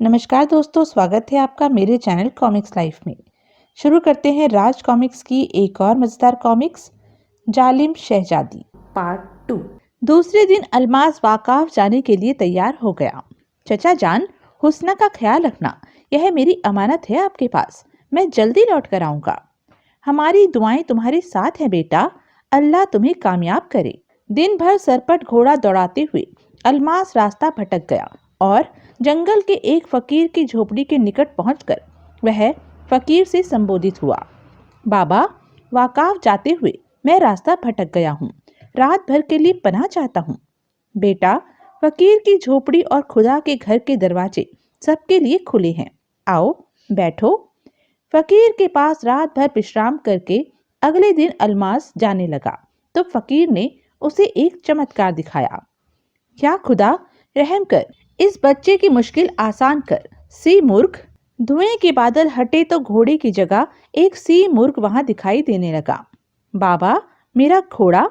नमस्कार दोस्तों, स्वागत है आपका मेरे चैनल कॉमिक्स लाइफ में। शुरू करते हैं राज कॉमिक्स की एक और मजेदार कॉमिक्स, जालिम शहजादी पार्ट 2। दूसरे दिन अलमास वाकाफ जाने के लिए तैयार हो गया। चचा जान, हुस्ना का ख्याल रखना, यह मेरी अमानत है आपके पास। मैं जल्दी लौट कर आऊंगा। हमारी दुआएं तुम्हारे साथ हैं बेटा, अल्लाह तुम्हें कामयाब करे। दिन भर सरपट घोड़ा दौड़ाते हुए अलमास रास्ता भटक गया और जंगल के एक फकीर की झोपड़ी के निकट पहुंचकर वह फकीर से संबोधित हुआ। बाबा, वाकाफ जाते हुए मैं रास्ता भटक गया हूँ। रात भर के लिए पनाह चाहता हूँ। बेटा, फकीर की झोपड़ी और खुदा के घर के दरवाजे सबके लिए खुले हैं। आओ बैठो। फकीर के पास रात भर विश्राम करके अगले दिन अलमास जाने लगा तो फकीर ने उसे एक चमत्कार दिखाया। या खुदा, रहम कर, इस बच्चे की मुश्किल आसान कर। सी मूर्ख। धुएं के बादल हटे तो घोड़े की जगह एक सी मूर्ख वहां दिखाई देने लगा। बाबा, मेरा घोड़ा।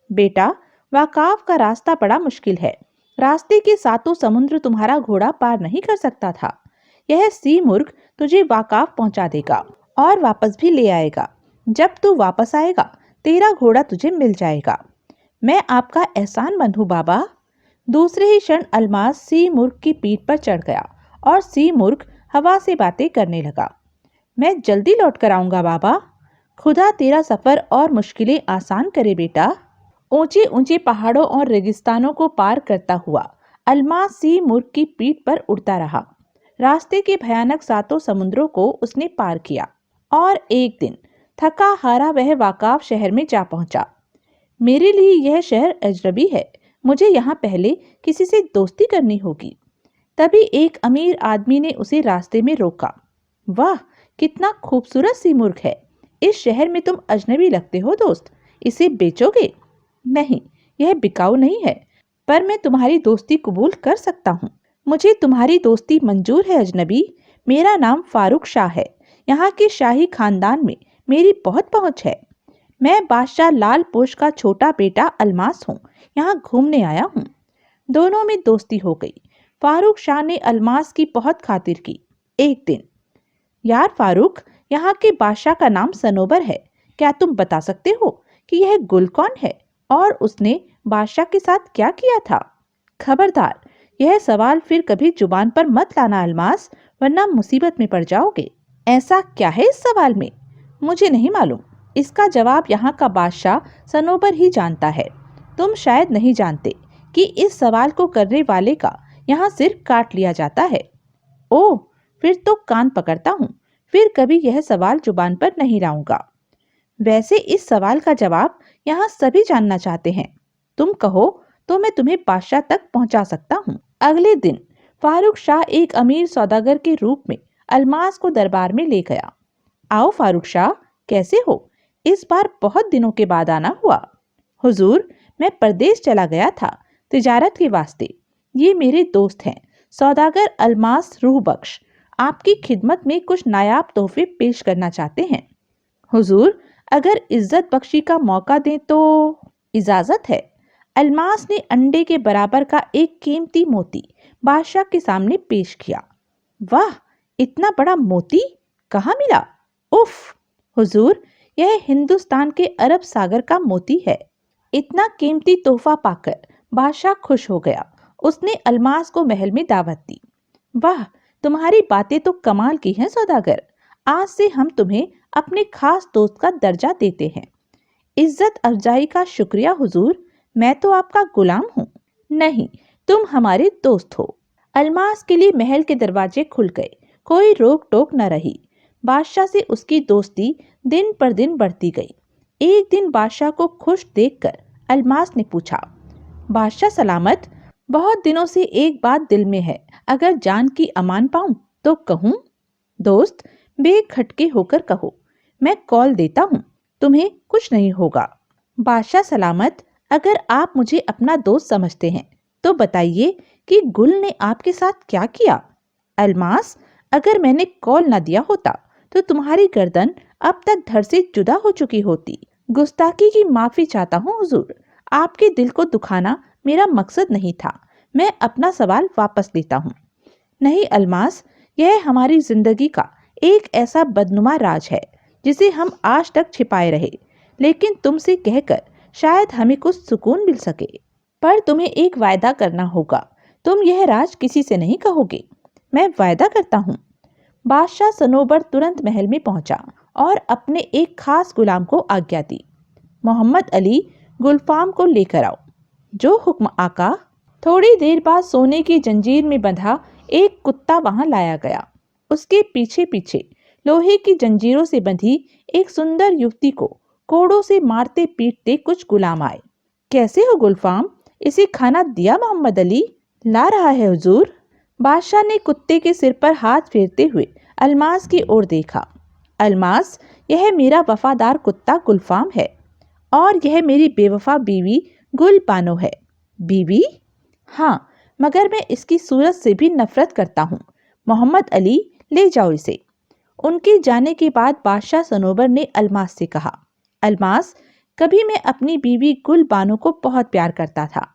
बेटा, वाकाफ का रास्ता बड़ा मुश्किल है। रास्ते के सातों समुद्र तुम्हारा घोड़ा पार नहीं कर सकता था। यह सी मूर्ख तुझे वाकाफ पहुंचा देगा और वापस भी ले आएगा। जब तू वापस आएगा तेरा घोड़ा तुझे मिल जाएगा। मैं आपका एहसानमंद हूँ बाबा। दूसरे ही क्षण अलमास सी मूर्ख की पीठ पर चढ़ गया और सी मूर्ख हवा से बातें करने लगा। मैं जल्दी लौट कर आऊंगा बाबा। खुदा तेरा सफर और मुश्किलें आसान करे बेटा। ऊंचे ऊंचे पहाड़ों और रेगिस्तानों को पार करता हुआ अलमास सी मूर्ख की पीठ पर उड़ता रहा। रास्ते के भयानक सातों समुद्रों को उसने पार किया और एक दिन थका हारा वह वाकाफ शहर में जा पहुंचा। मेरे लिए यह शहर अजनबी है। मुझे यहाँ पहले किसी से दोस्ती करनी होगी। तभी एक अमीर आदमी ने उसे रास्ते में रोका। वाह, कितना खूबसूरत सी मूर्ख है। इस शहर में तुम अजनबी लगते हो दोस्त। इसे बेचोगे? नहीं, यह बिकाऊ नहीं है, पर मैं तुम्हारी दोस्ती कबूल कर सकता हूँ। मुझे तुम्हारी दोस्ती मंजूर है अजनबी। मेरा नाम फारूक शाह है। यहाँ के शाही खानदान में मेरी बहुत पहुँच है। मैं बादशाह लाल पोश का छोटा बेटा अलमास हूँ। यहाँ घूमने आया हूँ। दोनों में दोस्ती हो गई। फारूक शाह ने अलमास की बहुत खातिर की। एक दिन, यार फारूक, यहाँ के बादशाह का नाम सनोबर है। क्या तुम बता सकते हो कि यह गुल कौन है और उसने बादशाह के साथ क्या किया था? खबरदार, यह सवाल फिर कभी जुबान पर मत लाना अलमास, वरना मुसीबत में पड़ जाओगे। ऐसा क्या है इस सवाल में? मुझे नहीं मालूम। इसका जवाब यहाँ का बादशाह सनोबर ही जानता है। तुम शायद नहीं जानते कि इस सवाल को करने वाले का यहाँ सिर काट लिया जाता है। ओह, फिर तो कान पकड़ता हूँ। फिर कभी यह सवाल जुबान पर नहीं लाऊंगा। वैसे इस सवाल का जवाब यहाँ सभी जानना चाहते हैं। तुम कहो तो मैं तुम्हें बादशाह तक पहुँचा सकता हूँ। अगले दिन फारूक शाह एक अमीर सौदागर के रूप में अलमास को दरबार में ले गया। आओ फारूक शाह, कैसे हो? इस बार बहुत दिनों के बाद आना हुआ। हुजूर, मैं परदेश चला गया था तिजारत के वास्ते। ये मेरे दोस्त हैं, सौदागर अलमास रूह बख्श। आपकी खिदमत में कुछ नायाब तोहफे पेश करना चाहते हैं। हुजूर, अगर इज्जत बख्शी का मौका दें तो? इजाजत है। अलमास ने अंडे के बराबर का एक कीमती मोती बादशाह के सामने पेश किया। वाह, इतना बड़ा मोती कहाँ मिला? उफ हुजूर, यह हिंदुस्तान के अरब सागर का मोती है। इतना कीमती तोहफा पाकर बादशाह खुश हो गया। उसने अलमास को महल में दावत दी। वाह, तुम्हारी बातें तो कमाल की हैं सौदागर। आज से हम तुम्हें अपने खास दोस्त का दर्जा देते हैं। इज्जत अफजाई का शुक्रिया हुजूर। मैं तो आपका गुलाम हूँ। नहीं, तुम हमारे दोस्त हो। अलमास के लिए महल के दरवाजे खुल गए। कोई रोक टोक न रही। बादशाह से उसकी दोस्ती दिन पर दिन बढ़ती गई। एक दिन बादशाह को खुश देखकर अलमास ने पूछा, बादशाह सलामत, बहुत दिनों से एक बात दिल में है, अगर जान की अमान पाऊं तो कहूं? दोस्त, बेखटके होकर कहो। मैं कॉल देता हूँ, तुम्हें कुछ नहीं होगा। बादशाह सलामत, अगर आप मुझे अपना दोस्त समझते हैं तो बताइए कि गुल ने आपके साथ क्या किया? अलमास, अगर मैंने कॉल न दिया होता तो तुम्हारी गर्दन अब तक धड़ से जुदा हो चुकी होती। गुस्ताखी की माफी चाहता हूँ हुजूर। आपके दिल को दुखाना मेरा मकसद नहीं था। मैं अपना सवाल वापस लेता हूँ। नहीं अल्मास, यह हमारी जिंदगी का एक ऐसा बदनुमा राज है जिसे हम आज तक छिपाए रहे, लेकिन तुमसे कहकर शायद हमें कुछ सुकून मिल सके। पर तुम्हें एक वायदा करना होगा, तुम यह राज किसी से नहीं कहोगे। मैं वायदा करता हूँ। बादशाह सनोबर तुरंत महल में पहुंचा और अपने एक खास गुलाम को आज्ञा दी, मोहम्मद अली, गुलफाम को लेकर आओ। जो हुक्म आका। थोड़ी देर बाद सोने की जंजीर में बंधा एक कुत्ता वहां लाया गया। उसके पीछे पीछे लोहे की जंजीरों से बंधी एक सुंदर युवती को कोड़ों से मारते पीटते कुछ गुलाम आए। कैसे हो गुलफाम, इसे खाना दिया मोहम्मद अली? ला रहा है हुजूर। बादशाह ने कुत्ते के सिर पर हाथ फेरते हुए अल्मास की ओर देखा। अल्मास, यह मेरा वफादार कुत्ता गुलफाम है और यह मेरी बेवफा बीवी गुल बानो है। बीवी? हाँ, मगर मैं इसकी सूरत से भी नफरत करता हूँ। मोहम्मद अली, ले जाओ इसे। उनके जाने के बाद बादशाह सनोबर ने अल्मास से कहा, अल्मास, कभी मैं अपनी बीवी गुल बानो को बहुत प्यार करता था,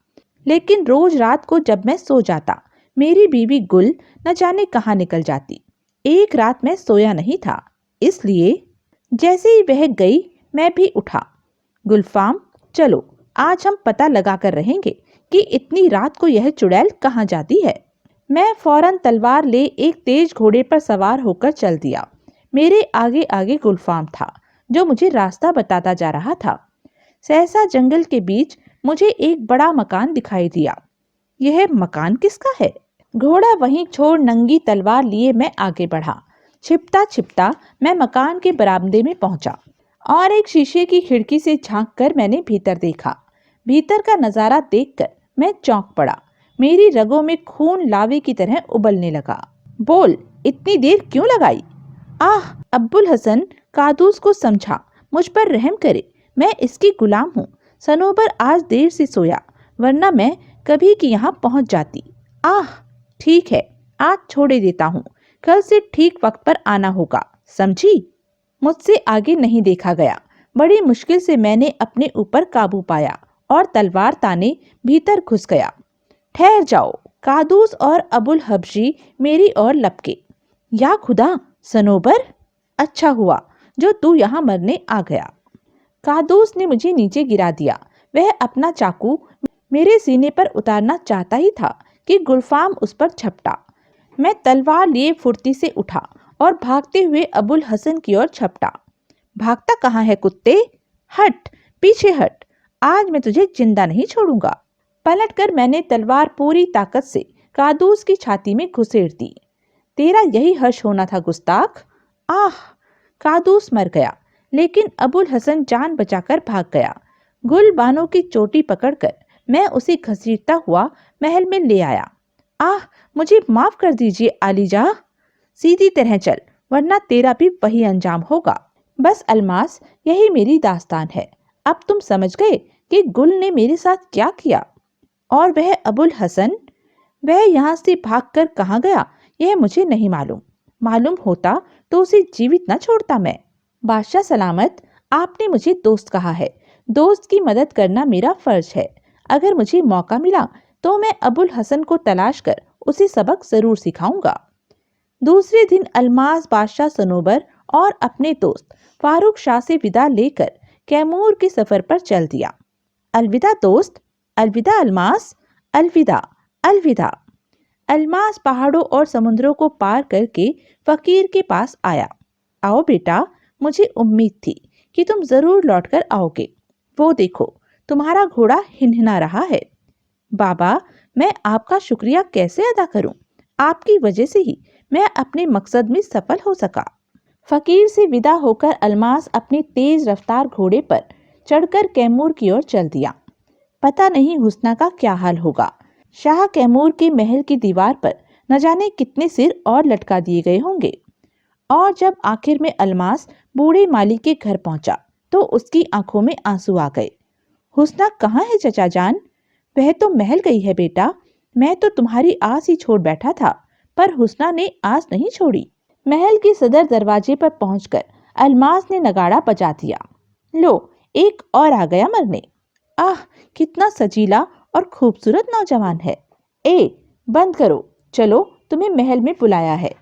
लेकिन रोज रात को जब मैं सो जाता मेरी बीवी गुल न जाने कहाँ निकल जाती। एक रात मैं सोया नहीं था, इसलिए जैसे ही वह गई मैं भी उठा। गुलफाम, चलो आज हम पता लगा कर रहेंगे कि इतनी रात को यह चुड़ैल कहाँ जाती है। मैं फौरन तलवार ले एक तेज घोड़े पर सवार होकर चल दिया। मेरे आगे आगे गुलफाम था जो मुझे रास्ता बताता जा रहा था। सहसा जंगल के बीच मुझे एक बड़ा मकान दिखाई दिया। यह मकान किसका है? घोड़ा वहीं छोड़ नंगी तलवार लिए मैं आगे बढ़ा। छिपता छिपता मैं मकान के बरामदे में पहुंचा और एक शीशे की खिड़की से झांककर मैंने भीतर देखा। भीतर का नजारा देखकर मैं चौंक पड़ा। मेरी रगों में खून लावे की तरह उबलने लगा। बोल, इतनी देर क्यों लगाई? आह! अब्बुल हसन कादूस को समझा, मुझ पर रहम करे, मैं इसकी गुलाम हूँ। सनोबर आज देर से सोया, वरना मैं कभी की यहाँ पहुँच जाती। आह! ठीक है, आज छोड़े देता हूँ, कल से ठीक वक्त पर आना होगा, समझी? मुझसे आगे नहीं देखा गया। बड़ी मुश्किल से मैंने अपने ऊपर काबू पाया और तलवार ताने भीतर घुस गया। ठहर जाओ। कादूस और अबुल हबशी मेरी ओर लपके। या खुदा, सनोबर, अच्छा हुआ जो तू यहाँ मरने आ गया। कादूस ने मुझे नीचे गिरा दिया। वह अपना चाकू मेरे सीने पर उतारना चाहता ही था कि गुलफाम उस पर झपटा। मैं तलवार लिए फुर्ती से उठा और भागते हुए अबुल हसन की ओर झपटा। भागता कहाँ है कुत्ते? हट, पीछे हट, आज मैं तुझे जिंदा नहीं छोड़ूंगा। पलटकर मैंने तलवार पूरी ताकत से कादूस की छाती में घुसेड़ दी। तेरा यही हर्ष होना था गुस्ताख? आह! कादूस मर गया, लेकिन अबुल हसन जान बचाकर भाग गया। गुल बानो की चोटी पकड़कर मैं उसे घसीटता हुआ महल में ले आया। आह! मुझे माफ कर दीजिए आलीजा। सीधी तरह चल, वरना तेरा भी वही अंजाम होगा। बस अल्मास, यही मेरी दास्तान है। अब तुम समझ गए कि गुल ने मेरे साथ क्या किया। और वह अबुल हसन, वह यहाँ से भागकर कहाँ गया यह मुझे नहीं मालूम। मालूम होता तो उसे जीवित न छोड़ता मैं। बादशाह सलामत, आपने मुझे दोस्त कहा है, दोस्त की मदद करना मेरा फर्ज है। अगर मुझे मौका मिला तो मैं अबुल हसन को तलाश कर उसे सबक जरूर सिखाऊंगा। दूसरे दिन अल्मास बादशाह सनोबर और अपने दोस्त फारूक शाह से विदा लेकर कैमूर के सफर पर चल दिया। अलविदा दोस्त, अलविदा अल्मास, अलविदा, अलविदा। अल्मास पहाड़ों और समुद्रों को पार करके फकीर के पास आया। आओ बेटा, मुझे उम्मीद थी कि तुम जरूर लौटकर आओगे। वो देखो, तुम्हारा घोड़ा हिनहिना रहा है। बाबा, मैं आपका शुक्रिया कैसे अदा करूं? आपकी वजह से ही मैं अपने मकसद में सफल हो सका। फकीर से विदा होकर अल्मास अपने तेज रफ्तार घोड़े पर चढ़कर कैमूर की ओर चल दिया। पता नहीं हुस्ना का क्या हाल होगा। शाह कैमूर के महल की दीवार पर न जाने कितने सिर और लटका दिए गए होंगे। और जब आखिर में अल्मास बूढ़े माली के घर पहुंचा तो उसकी आंखों में आंसू आ गए। हुस्ना कहाँ है चचा जान? वह तो महल गई है बेटा। मैं तो तुम्हारी आस ही छोड़ बैठा था, पर हुस्ना ने आस नहीं छोड़ी। महल के सदर दरवाजे पर पहुंचकर अल्मास ने नगाड़ा बजा दिया। लो, एक और आ गया मरने। आह, कितना सजीला और खूबसूरत नौजवान है। ए, बंद करो, चलो तुम्हें महल में बुलाया है।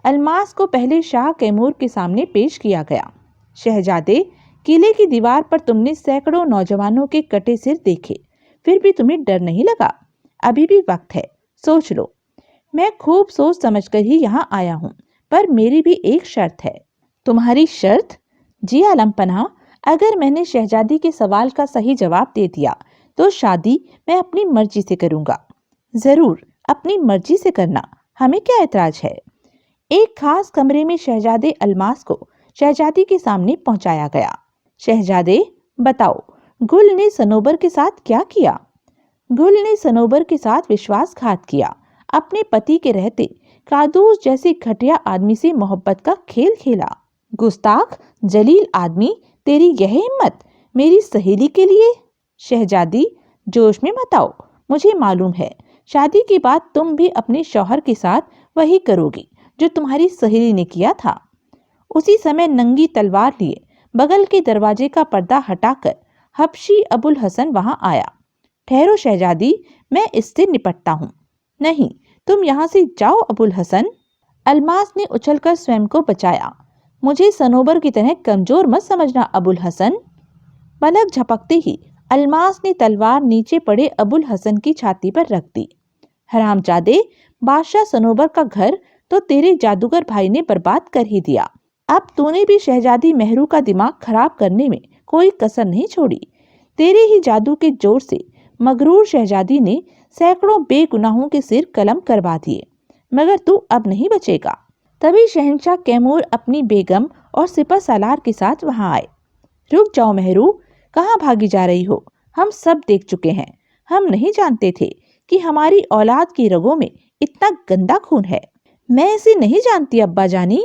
अलमास को पहले शाह कैमूर के सामने पेश किया गया। शहजादे, किले की दीवार पर तुमने सैकड़ों नौजवानों के कटे सिर देखे, फिर भी तुम्हें डर नहीं लगा? अभी भी वक्त है, सोच लो। मैं खूब सोच समझकर ही यहाँ आया हूँ, पर मेरी भी एक शर्त है। तुम्हारी शर्त? जी आलम पनाह, अगर मैंने शहजादी के सवाल का सही जवाब दे दिया तो शादी मैं अपनी मर्जी से करूंगा। जरूर, अपनी मर्जी से करना, हमें क्या ऐतराज है। एक खास कमरे में शहजादे अलमास को शहजादी के सामने पहुंचाया गया। शहजादे, बताओ, गुल ने सनोबर के साथ क्या किया? गुल ने सनोबर के साथ विश्वासघात किया, अपने पति के रहते कादूस जैसे घटिया आदमी से मोहब्बत का खेल खेला। गुस्ताख, जलील आदमी, तेरी यह हिम्मत मेरी सहेली के लिए? शहजादी, जोश में मत आओ, मुझे मालूम है शादी के बाद तुम भी अपने शौहर के साथ वही करोगी जो तुम्हारी सहेली ने किया था। उसी समय नंगी तलवार लिए बगल के दरवाजे का पर्दा हटाकर हबशी अबुल हसन वहां आया। ठहरो शहजादी, मैं इससे निपटता हूँ। नहीं, तुम यहाँ से जाओ अबुल हसन। अलमास ने उछलकर स्वयं को बचाया। मुझे सनोबर की तरह कमजोर मत समझना अबुल हसन। पलक झपकते ही अलमास ने तलवार नीचे पड़े अबुल हसन की छाती पर रख दी। हरामजादे, बादशाह सनोबर का घर तो तेरे जादूगर भाई ने बर्बाद कर ही दिया। अब तूने भी शहजादी मेहरू का दिमाग खराब करने में कोई कसर नहीं छोड़ी। तेरे ही जादू के जोर से मगरूर शहजादी ने सैकड़ों बेगुनाहों के सिर कलम करवा दिए, मगर तू अब नहीं बचेगा। तभी शहंशाह कैमूर अपनी बेगम और सिपह सालार के साथ वहां आए। रुक जाओ मेहरू, कहाँ भागी जा रही हो? हम सब देख चुके हैं। हम नहीं जानते थे कि हमारी औलाद की रगों में इतना गंदा खून है। मैं इसे नहीं जानती अब्बा जानी।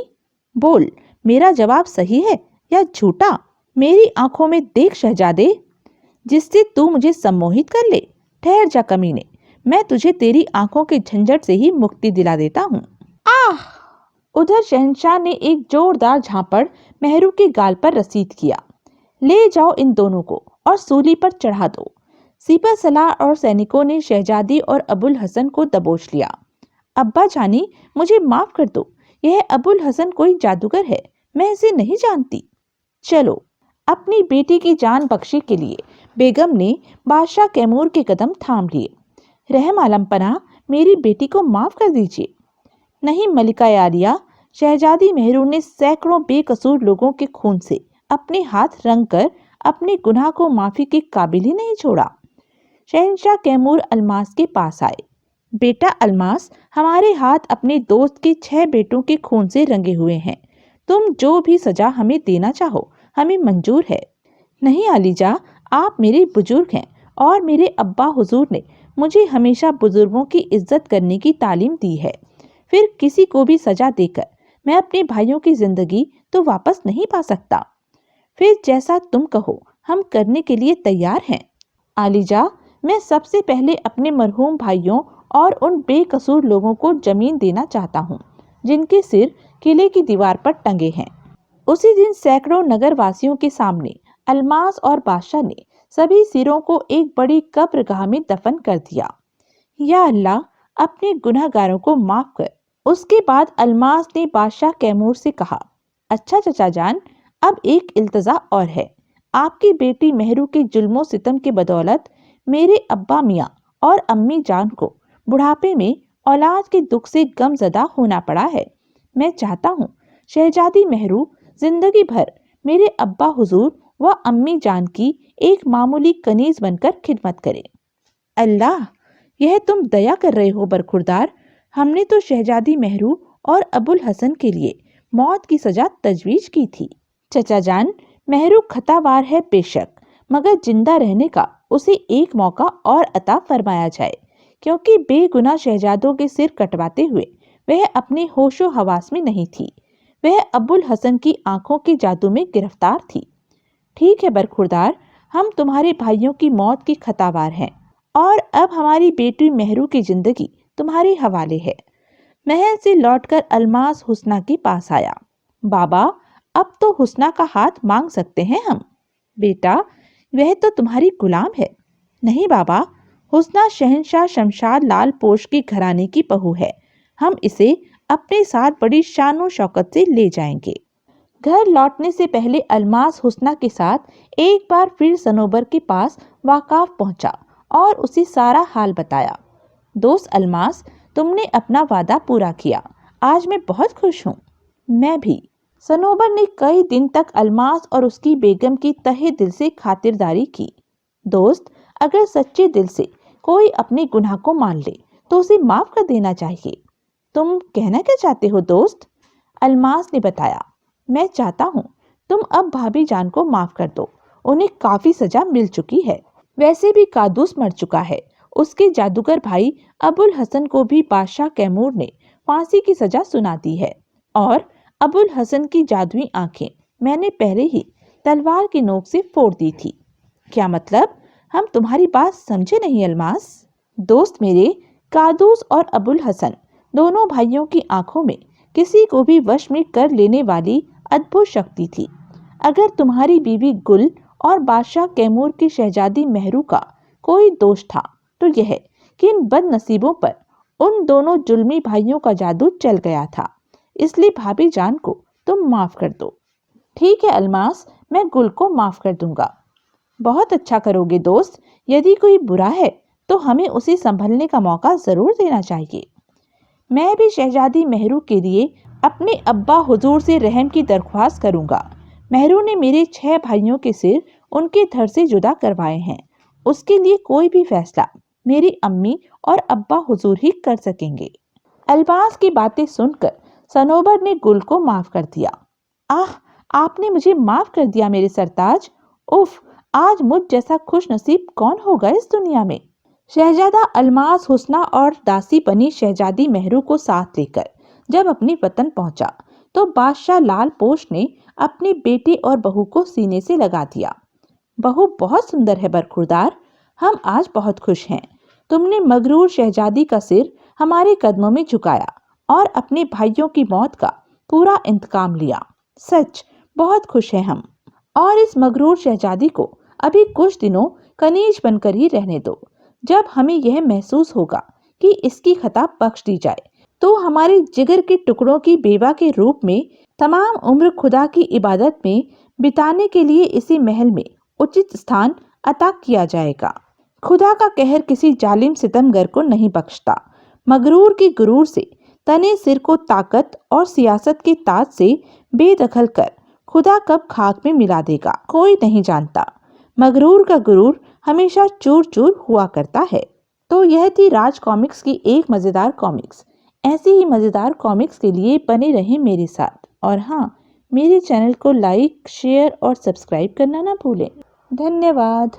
बोल, मेरा जवाब सही है या झूठा? मेरी आंखों में देख शहजादे, जिससे तू मुझे सम्मोहित कर ले। ठहर जा कमीने, मैं तुझे तेरी आंखों के झंझट से ही मुक्ति दिला देता हूँ। आह! उधर शहंशाह ने एक जोरदार झापड़ मेहरू के गाल पर रसीद किया। ले जाओ इन दोनों को और सूली पर चढ़ा दो। सिपह सलार और सैनिकों ने शहजादी और अबुल हसन को दबोच लिया। अब्बा जानी, मुझे माफ कर दो, यह अबुल हसन कोई जादूगर है, मैं इसे नहीं जानती। चलो। अपनी बेटी की जान बख्शी के लिए बेगम ने बादशाह कैमूर के कदम थाम लिए। रहम आलम पनाह, मेरी बेटी को माफ कर दीजिए। नहीं मलिका आलिया, शहजादी मेहरू ने सैकड़ों बेकसूर लोगों के खून से अपने हाथ रंग कर अपने गुनाह को माफी के काबिल ही नहीं छोड़ा। शहंशाह कैमूर अलमास के पास आए। बेटा अलमास, हमारे हाथ अपने दोस्त के 6 बेटों के खून से रंगे हुए हैं। तुम जो भी सजा हमें देना चाहो, हमें मंजूर है। नहीं आलीजा, आप मेरे बुजुर्ग हैं और मेरे अब्बा हुजूर ने मुझे हमेशा बुजुर्गों की इज्जत करने की तालीम दी है। फिर किसी को भी सजा देकर मैं अपने भाइयों की जिंदगी तो वापस नहीं पा सकता। फिर जैसा तुम कहो हम करने के लिए तैयार हैं। आलीजा, मैं सबसे पहले अपने मरहूम भाइयों और उन बेकसूर लोगों को जमीन देना चाहता हूँ जिनके सिर किले की दीवार पर टंगे हैं। उसी दिन सैकड़ों नगर वासियों के सामने अलमास और बादशाह ने सभी सिरों को एक बड़ी कब्रगाह में दफन कर दिया। या अल्लाह, अपने गुनहगारों को माफ कर। उसके बाद अलमास ने बादशाह कैमूर से कहा, अच्छा चचा जान, अब एक इल्तजा और है। आपकी बेटी मेहरू के जुल्मों सितम के बदौलत मेरे अब्बा मियाँ और अम्मी जान को बुढ़ापे में औलाद के दुख से गमजदा होना पड़ा है। मैं चाहता हूँ शहजादी मेहरू जिंदगी भर मेरे अब्बा हुजूर व अम्मी जान की एक मामूली कनीज बनकर खिदमत करे। अल्लाह, यह तुम दया कर रहे हो बरखुरदार। हमने तो शहजादी मेहरू और अबुल हसन के लिए मौत की सजा तजवीज की थी। चचा जान, मेहरू खतावार है बेशक, मगर जिंदा रहने का उसे एक मौका और अता फरमाया जाए, क्योंकि बेगुनाह शहजादों के सिर कटवाते हुए वह अपने होशो हवास में नहीं थी। वह अबुल हसन की आंखों के जादू में गिरफ्तार थी। ठीक है बरखुरदार, हम तुम्हारे भाइयों की मौत की खतावार हैं और अब हमारी बेटी मेहरू की जिंदगी तुम्हारे हवाले है। महल से लौटकर अलमास हुस्ना के पास आया। बाबा, अब तो हुस्ना का हाथ मांग सकते हैं हम। बेटा, वह तो तुम्हारी गुलाम है। नहीं बाबा, हुस्ना शहंशाह शमशाद लाल पोश की घराने की बहू है। हम इसे अपने साथ बड़ी शानो शौकत से ले जाएंगे। घर लौटने से पहले अल्मास हुस्ना के साथ एक बार फिर सनोबर के पास वाकाफ पहुंचा और उसे सारा हाल बताया। दोस्त अल्मास, तुमने अपना वादा पूरा किया, आज मैं बहुत खुश हूँ। मैं भी। सनोबर ने कई दिन तक अल्मास और उसकी बेगम की तहे दिल से खातिरदारी की। दोस्त, अगर सच्चे दिल से कोई अपने गुनाह को मान ले तो उसे माफ कर देना चाहिए। तुम कहना क्या चाहते हो दोस्त? अल्मास ने बताया, मैं चाहता हूँ तुम अब भाभी जान को माफ कर दो। उन्हें काफी सजा मिल चुकी है। वैसे भी कादूस मर चुका है। उसके जादूगर भाई अबुल हसन को भी बादशाह कैमूर ने फांसी की सजा सुना दी है और अबुल हसन की जादुई आंखें मैंने पहले ही तलवार की नोक से फोड़ दी थी। क्या मतलब? हम तुम्हारी बात समझे नहीं अल्मास। दोस्त मेरे, कादूस और अबुल हसन दोनों भाइयों की आंखों में किसी को भी वश में कर लेने वाली अद्भुत शक्ति थी। अगर तुम्हारी बीवी गुल और बादशाह कैमूर की शहजादी मेहरू का कोई दोष था तो यह कि इन बदनसीबों पर उन दोनों जुल्मी भाइयों का जादू चल गया था। इसलिए भाभी जान को तुम माफ कर दो। ठीक है अल्मास, मैं गुल को माफ कर दूंगा। बहुत अच्छा करोगे दोस्त। यदि कोई बुरा है तो हमें उसे संभलने का मौका जरूर देना चाहिए। मैं भी शहजादी मेहरू के लिए अपने अब्बा हुजूर से रहम की दरख्वास्त करूंगा। मेहरू ने मेरे 6 भाइयों के सिर उनके धड़ से जुदा करवाए हैं। उसके लिए कोई भी फैसला मेरी अम्मी और अब्बा हुजूर ही कर सकेंगे। अल्बास की बातें सुनकर सनोबर ने गुल को माफ कर दिया। आह, आपने मुझे माफ कर दिया मेरे सरताज। उफ, आज मुझ जैसा खुश नसीब कौन होगा इस दुनिया में। शहजादा अल्मास हुस्ना और दासी बनी शहजादी मेहरू को साथ लेकर जब अपने वतन पहुंचा तो बादशाह लाल पोश ने अपने बेटे और बहू को सीने से लगा दिया। बहू बहुत सुंदर है बरखुरदार, हम आज बहुत खुश हैं। तुमने मगरूर शहजादी का सिर हमारे कदमों में झुकाया और अपने भाइयों की मौत का पूरा इंतकाम लिया। सच बहुत खुश हैं हम। और इस मगरूर शहजादी को अभी कुछ दिनों कनीज बनकर ही रहने दो। जब हमें यह महसूस होगा कि इसकी खता बख्श दी जाए तो हमारे जिगर के टुकड़ों की बेवा के रूप में तमाम उम्र खुदा की इबादत में बिताने के लिए इसी महल में उचित स्थान अता किया जाएगा। खुदा का कहर किसी जालिम सितमगर को नहीं बख्शता। मगरूर की गुरूर से तने सिर को ताकत और सियासत के ताज से बेदखल कर खुदा कब खाक में मिला देगा कोई नहीं जानता। मगरूर का गुरूर हमेशा चूर चूर हुआ करता है। तो यह थी राज कॉमिक्स की एक मजेदार कॉमिक्स। ऐसी ही मजेदार कॉमिक्स के लिए बने रहें मेरे साथ। और हाँ, मेरे चैनल को लाइक, शेयर और सब्सक्राइब करना ना भूलें। धन्यवाद।